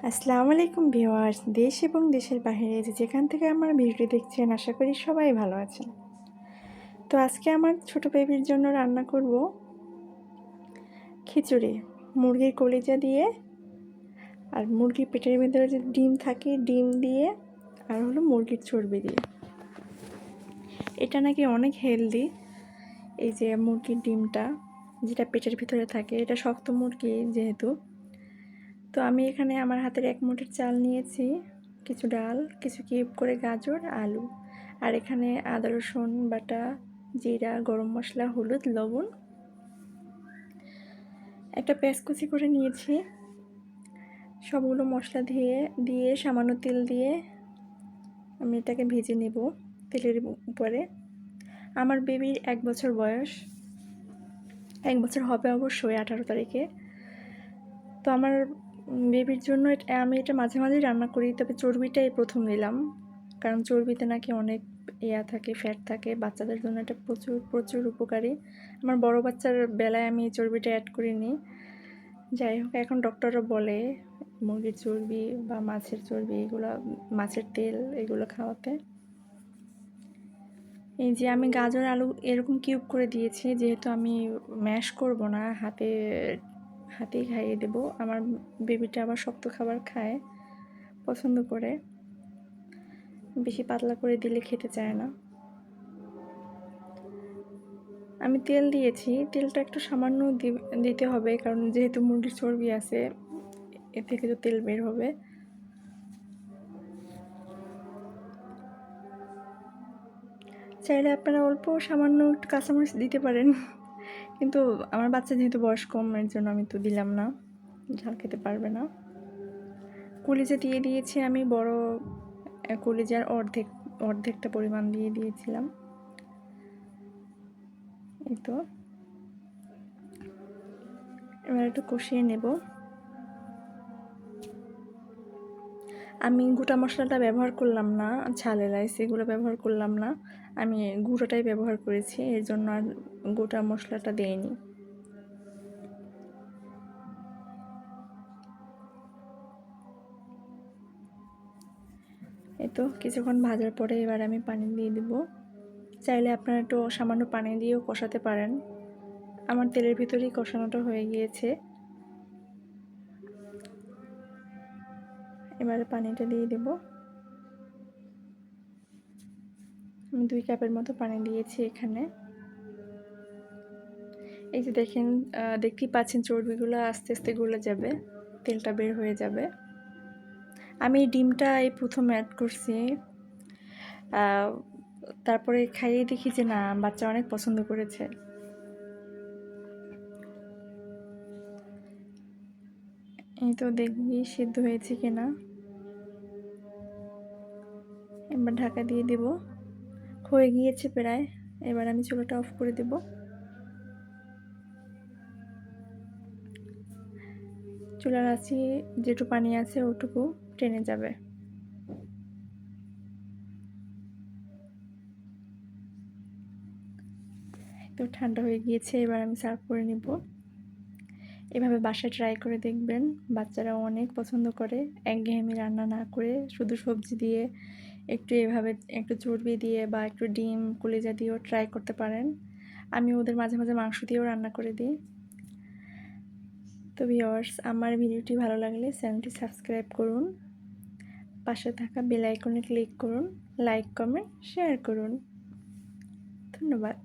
আসসালামু আলাইকুম ভিউয়ার্স, দেশ এবং দেশের বাইরে যেখান থেকে আমার ভিডিওটি দেখছেন আশা করি সবাই ভালো আছেন। তো আজকে আমার ছোট বেবির জন্য রান্না করব খিচুড়ি, মুরগির কলিজা দিয়ে আর মুরগির পেটের ভিতরে যে ডিম থাকে ডিম দিয়ে আর হলো মুরগির চর্বি দিয়ে। এটা নাকি অনেক হেলদি। এই যে মুরগির ডিমটা যেটা পেটের ভিতরে থাকে, এটা শক্ত মুরগি যেহেতু। তো আমি এখানে আমার হাতের 1 মুঠের চাল নিয়েছি, কিছু ডাল, কিছু কিউব করে গাজর, আলু, আর এখানে আদা রসুন বাটা, জিরা, গরম মশলা, হলুদ, লবণ, একটা পেঁয়াজ কুচি করে নিয়েছি। সবগুলো মশলা দিয়ে সামান্য তেল দিয়ে আমি এটাকে ভেজে নেব তেলের উপরে। আমার বেবির 1 বছর বয়স, 1 বছর হবে অবশ্যই 18 তারিখে। তো আমার বেবির জন্য আমি এটা মাঝে মাঝেই রান্না করি, তবে চর্বিটাই প্রথম দিলাম, কারণ চর্বিতে নাকি অনেক থাকে, ফ্যাট থাকে। বাচ্চাদের জন্য এটা প্রচুর প্রচুর উপকারী। আমার বড় বাচ্চার বেলায় আমি চর্বিটা অ্যাড করিনি। যাই হোক, এখন ডক্টররা বলে মুরগির চর্বি বা মাছের চর্বি, এগুলো, মাছের তেল, এগুলো খাওয়াতে। এই যে আমি গাজর আলু এরকম কিউব করে দিয়েছি, যেহেতু আমি ম্যাশ করব না, হাতেই খাইয়ে দেব। আমার বেবিটা আবার শক্ত খাবার খায়, পছন্দ করে। বেশি পাতলা করে দিলে খেতে চায় না। আমি তেল দিয়েছি, তেলটা একটু সামান্য দিতে হবে, কারণ যেহেতু মুরগির চর্বি আছে এ থেকে তো তেল বের হবে। চাইলে আপনারা অল্প সামান্য একটু কাঁচামরিচ দিতে পারেন, কিন্তু আমার বাচ্চা যেহেতু বয়স কম, এর জন্য আমি তো দিলাম না, ঝাল খেতে পারবে না। কলিজা দিয়ে দিয়েছি আমি, বড় কলিজার অর্ধেকটা পরিমাণ দিয়ে দিয়েছিলাম। এই তো এবার একটু কষিয়ে নেব। আমি গোটা মশলাটা ব্যবহার করলাম না, ঝাল এলাচ এগুলো ব্যবহার করলাম না, আমি গুঁড়োটাই ব্যবহার করেছি, এর জন্য আর গোটা মশলাটা দেইনি। এই তো কিছুক্ষণ ভাজার পরে এবার আমি পানি দিয়ে দিব। চাইলে আপনারা একটু সামান্য পানি দিয়েও কষাতে পারেন। আমার তেলের ভিতরেই কষানোটা হয়ে গিয়েছে। এবারে পানিটা দিয়ে দেব। আমি 2 কাপের মতো পানি দিয়েছি এখানে। এই যে দেখেন, দেখতেই পাচ্ছেন চর্বিগুলো আস্তে আস্তে গলে যাবে, তেলটা বের হয়ে যাবে। আমি ডিমটা এই প্রথম অ্যাড করছি, তারপরে খাইয়ে দেখি যে না, বাচ্চা অনেক পছন্দ করেছে। এই তো দেখবি সিদ্ধ হয়েছে কিনা। এবার ঢাকা দিয়ে দেব। হয়ে গিয়েছে প্রায়। এবার আমি চুলাটা অফ করে দেব। চুলার আঁচে যেটুকু পানি আছে ওটুকু টেনে যাবে। তো ঠান্ডা হয়ে গিয়েছে, এবার আমি সার্ভ করে নেব। এভাবে বাসায় ট্রাই করে দেখবেন, বাচ্চারা অনেক পছন্দ করে। একঘেয়েমি রান্না না করে শুধু সবজি দিয়ে, একটু এভাবে একটু চর্বি দিয়ে বা একটু ডিম কলিজা দিয়েও ট্রাই করতে পারেন। আমি ওদের মাঝে মাঝে মাংস দিয়েও রান্না করে দিই। তো ভিউয়ার্স, আমার ভিডিওটি ভালো লাগলে চ্যানেলটি সাবস্ক্রাইব করুন, পাশে থাকা বেল আইকনে ক্লিক করুন, লাইক কমেন্ট শেয়ার করুন। ধন্যবাদ।